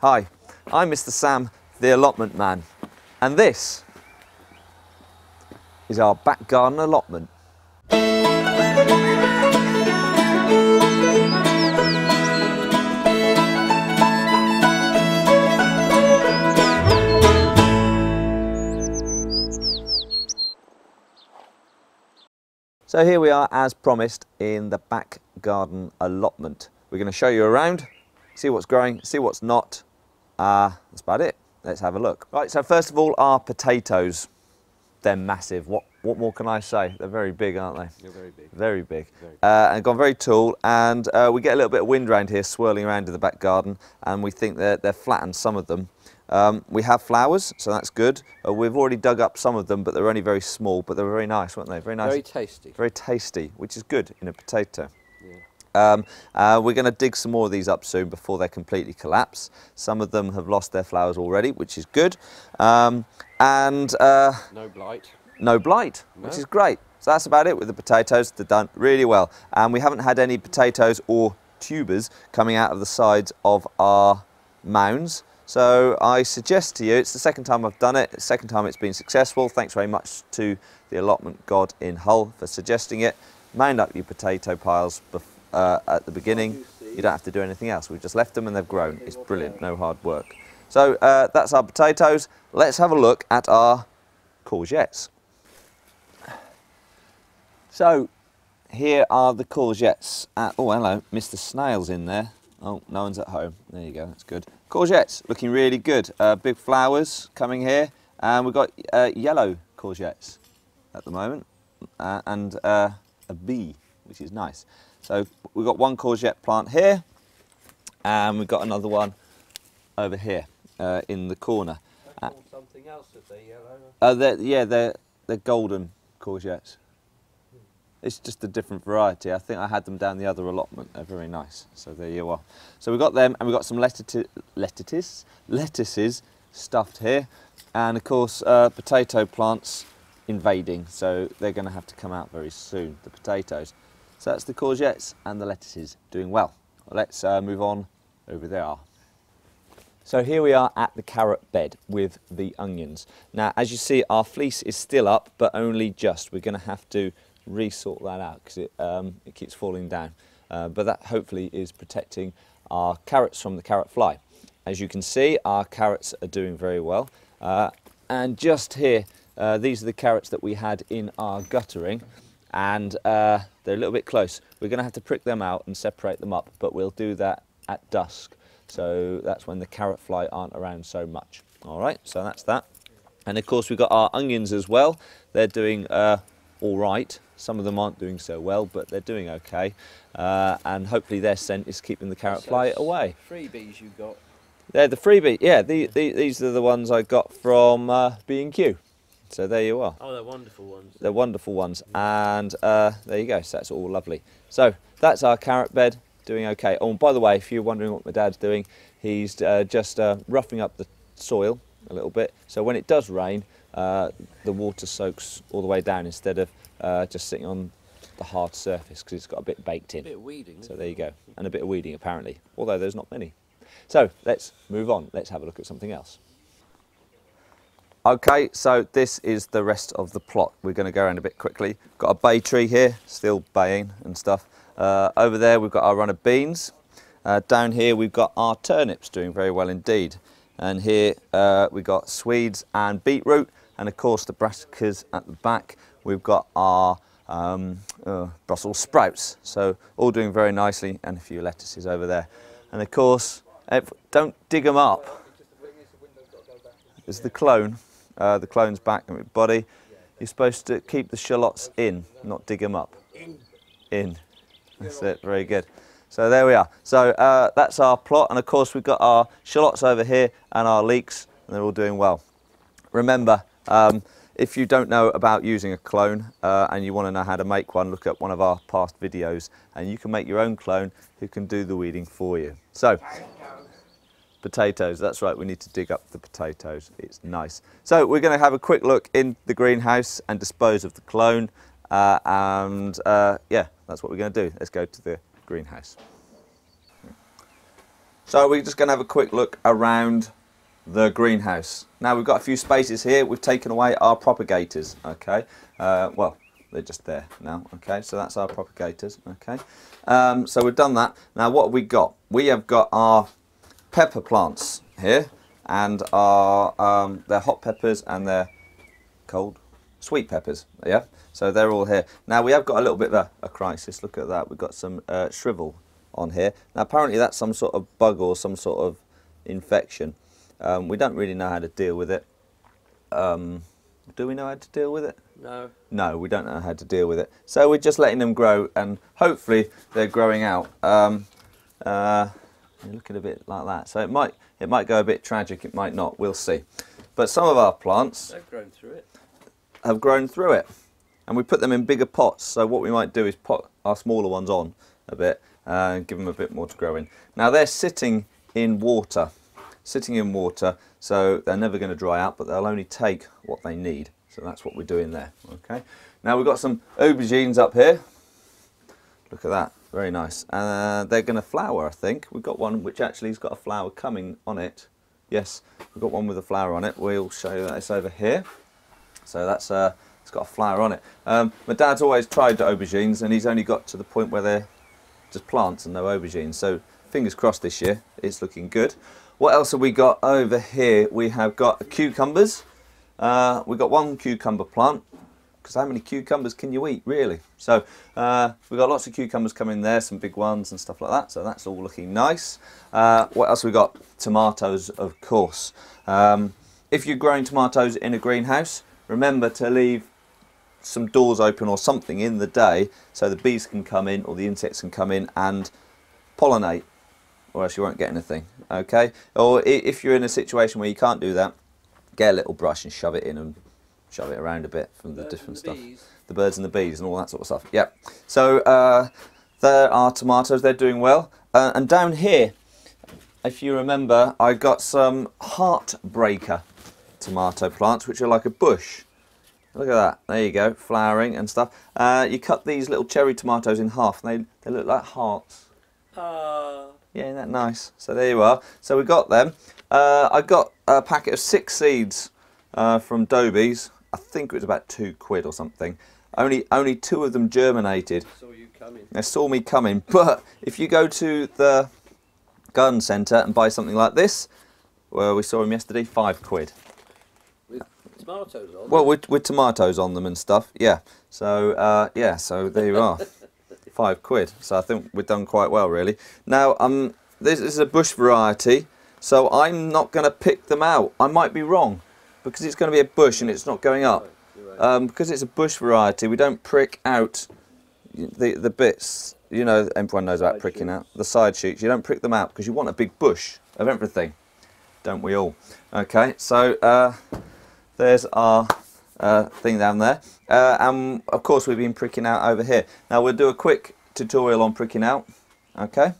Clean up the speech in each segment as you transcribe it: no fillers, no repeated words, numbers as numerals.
Hi, I'm Mr. Sam, the allotment man, and this is our back garden allotment. So here we are, as promised, in the back garden allotment. We're going to show you around, see what's growing, see what's not. That's about it. Let's have a look. Right, so first of all, our potatoes. They're massive. What more can I say? They're very big, aren't they? They're very big. Very big. And gone very tall. And we get a little bit of wind around here, swirling around in the back garden, and we think they're flattened, some of them. We have flowers, so that's good. We've already dug up some of them, but they're only very small, but they're very nice, weren't they? Very nice. Very tasty. Very tasty, which is good in a potato. Yeah. We're going to dig some more of these up soon before they completely collapse. Some of them have lost their flowers already, which is good. No blight. No blight, no. Which is great. So that's about it with the potatoes. They're done really well. And we haven't had any potatoes or tubers coming out of the sides of our mounds. So I suggest to you, it's the second time I've done it, the second time it's been successful. Thanks very much to the allotment god in Hull for suggesting it. Mound up your potato piles at the beginning. You don't have to do anything else. We've just left them and they've grown. It's brilliant, no hard work. So that's our potatoes. Let's have a look at our courgettes. So here are the courgettes. Oh, hello, Mr. Snail's in there. Oh, no one's at home. There you go, that's good. Courgettes, looking really good. Big flowers coming here. And we've got yellow courgettes at the moment. And a bee, which is nice. So we've got one courgette plant here. And we've got another one over here in the corner. Something else if they're yellow. They're golden courgettes. It's just a different variety. I think I had them down the other allotment. They're very nice. So there you are. So we've got them, and we've got some lettuces stuffed here. And of course, potato plants invading. So they're going to have to come out very soon, the potatoes. So that's the courgettes and the lettuces doing well. Let's move on over there. So here we are at the carrot bed with the onions. Now, as you see, our fleece is still up, but only just. We're going to have to re-sort that out because it keeps falling down. But that hopefully is protecting our carrots from the carrot fly. As you can see, our carrots are doing very well. And just here, these are the carrots that we had in our guttering, and they're a little bit close. We're going to have to prick them out and separate them up, but we'll do that at dusk. So that's when the carrot fly aren't around so much. All right, so that's that. And of course, we've got our onions as well. They're doing all right. Some of them aren't doing so well, but they're doing okay. And hopefully their scent is keeping the carrot fly away. Freebies you got? They're the freebie, yeah. These are the ones I got from B&Q. So there you are. Oh, they're wonderful ones. They're wonderful ones. And there you go, so that's all lovely. So that's our carrot bed, doing okay. Oh, and by the way, if you're wondering what my dad's doing, he's just roughing up the soil a little bit. So when it does rain, the water soaks all the way down instead of just sitting on the hard surface because it's got a bit baked in. A bit of weeding. So there you go. And a bit of weeding apparently, although there's not many. So let's move on. Let's have a look at something else. Okay, so this is the rest of the plot. We're going to go around a bit quickly. Got a bay tree here, still baying and stuff. Over there we've got our run of beans. Down here we've got our turnips doing very well indeed. And here we've got Swedes and beetroot, and of course the brassicas at the back. We've got our Brussels sprouts, so all doing very nicely, and a few lettuces over there. And of course, don't dig them up. There's the clone. The clone's back and with body. You're supposed to keep the shallots in, not dig them up. In. That's it, very good. So there we are. So that's our plot, and of course we've got our shallots over here and our leeks, and they're all doing well. Remember, if you don't know about using a clone and you want to know how to make one, look at one of our past videos and you can make your own clone who can do the weeding for you. So, potatoes, that's right, we need to dig up the potatoes, it's nice. So we're going to have a quick look in the greenhouse and dispose of the clone yeah, that's what we're going to do. Let's go to the greenhouse. So we're just going to have a quick look around the greenhouse. Now we've got a few spaces here. We've taken away our propagators. Okay, well, they're just there now. Okay, so that's our propagators. Okay, so we've done that. Now what have we got? We have got our pepper plants here, and our they're hot peppers and they're cold sweet peppers. Yeah, so they're all here. Now we have got a little bit of a crisis. Look at that. We've got some shrivel on here. Now apparently that's some sort of bug or some sort of infection. We don't really know how to deal with it. Do we know how to deal with it? No. No, we don't know how to deal with it. So we're just letting them grow, and hopefully they're growing out. You're looking a bit like that. So it might go a bit tragic. It might not. We'll see. But some of our plants They've grown through it. Have grown through it, and we put them in bigger pots. So what we might do is put our smaller ones on a bit and give them a bit more to grow in. Now they're sitting in water. So they're never going to dry out, but they'll only take what they need. So that's what we're doing there. Okay. Now we've got some aubergines up here. Look at that, very nice. And they're going to flower, I think. We've got one which actually has got a flower coming on it. Yes, we've got one with a flower on it. We'll show you that it's over here. So that's it's got a flower on it. My dad's always tried the aubergines, and he's only got to the point where they're just plants and no aubergines. So fingers crossed this year, it's looking good. What else have we got over here? We have got cucumbers. We've got one cucumber plant, because how many cucumbers can you eat, really? So we've got lots of cucumbers coming there, some big ones and stuff like that. So that's all looking nice. What else have we got? Tomatoes, of course. If you're growing tomatoes in a greenhouse, remember to leave some doors open or something in the day so the bees can come in or the insects can come in and pollinate, or else you won't get anything. Okay, or if you're in a situation where you can't do that, get a little brush and shove it in and shove it around a bit from the different stuff. The birds and the bees and all that sort of stuff. Yep. So there are tomatoes. They're doing well. And down here, if you remember, I got some heartbreaker tomato plants, which are like a bush. Look at that. There you go, flowering and stuff. You cut these little cherry tomatoes in half, and they look like hearts. Yeah, isn't that nice? So there you are. So we got them. I got a packet of 6 seeds from Dobies. I think it was about £2 or something. Only 2 of them germinated. Saw you coming. They saw me coming. But if you go to the garden centre and buy something like this, well, we saw them yesterday, £5. With tomatoes on? Well, with tomatoes on them and stuff, yeah. So, yeah, so there you are. £5. So I think we've done quite well, really. Now, this is a bush variety, so I'm not going to pick them out. I might be wrong, because it's going to be a bush and it's not going up. Right. Because it's a bush variety, we don't prick out the bits. You know, everyone knows about pricking out the side shoots. You don't prick them out because you want a big bush of everything, don't we all? Okay, so there's our thing down there, and of course we've been pricking out over here. Now we'll do a quick tutorial on pricking out. Okay.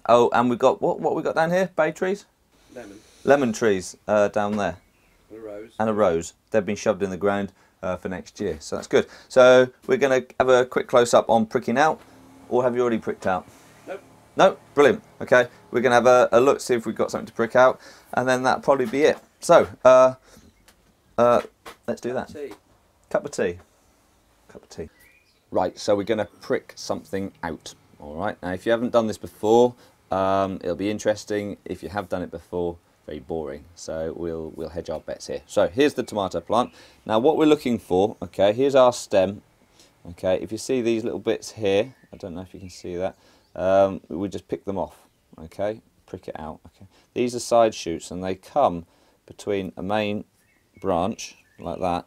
Oh, and we've got what we got down here? Bay trees. Lemon trees down there. And a rose. And a rose. They've been shoved in the ground for next year, so that's good. So we're going to have a quick close up on pricking out. Or have you already pricked out? Nope. No? Brilliant. Okay, we're going to have a look, see if we've got something to prick out, and then that'll probably be it. So, let's do that. Cup of tea. Cup of tea. Right, so we're going to prick something out. All right, now if you haven't done this before, it'll be interesting. If you have done it before, very boring. So we'll hedge our bets here. So here's the tomato plant. Now what we're looking for, okay, here's our stem. Okay, if you see these little bits here, I don't know if you can see that, we just pick them off, okay, prick it out. Okay, these are side shoots and they come between a main branch, like that,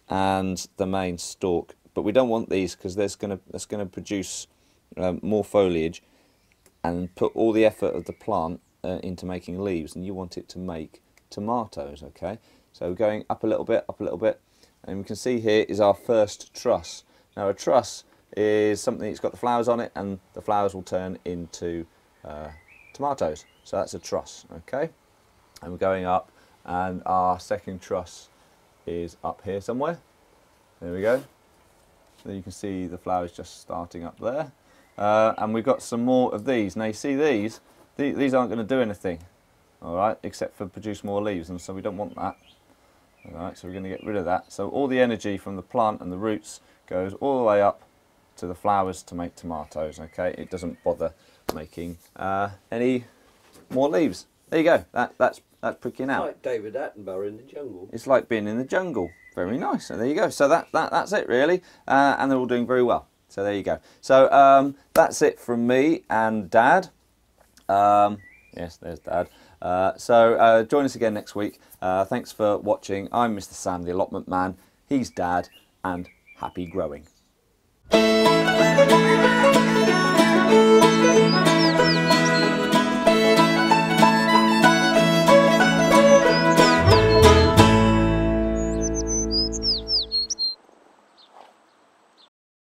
and the main stalk. But we don't want these because that's going to produce more foliage and put all the effort of the plant into making leaves, and you want it to make tomatoes, okay? So going up a little bit, and we can see here is our first truss. Now a truss is something that's got the flowers on it, and the flowers will turn into tomatoes. So that's a truss, okay? And we're going up, and our second truss is up here somewhere. There we go. So you can see the flowers just starting up there. And we've got some more of these. Now you see these, These aren't going to do anything, all right, except for produce more leaves, and so we don't want that. All right, so we're going to get rid of that. So all the energy from the plant and the roots goes all the way up to the flowers to make tomatoes. Okay, it doesn't bother making any more leaves. There you go. That's pricking out. Like David Attenborough in the jungle. It's like being in the jungle. Very nice. So there you go. So that's it really, and they're all doing very well. So there you go. So that's it from me and Dad. Yes, there's Dad. So join us again next week. Thanks for watching. I'm Mr. Sam, the allotment man. He's Dad, and happy growing.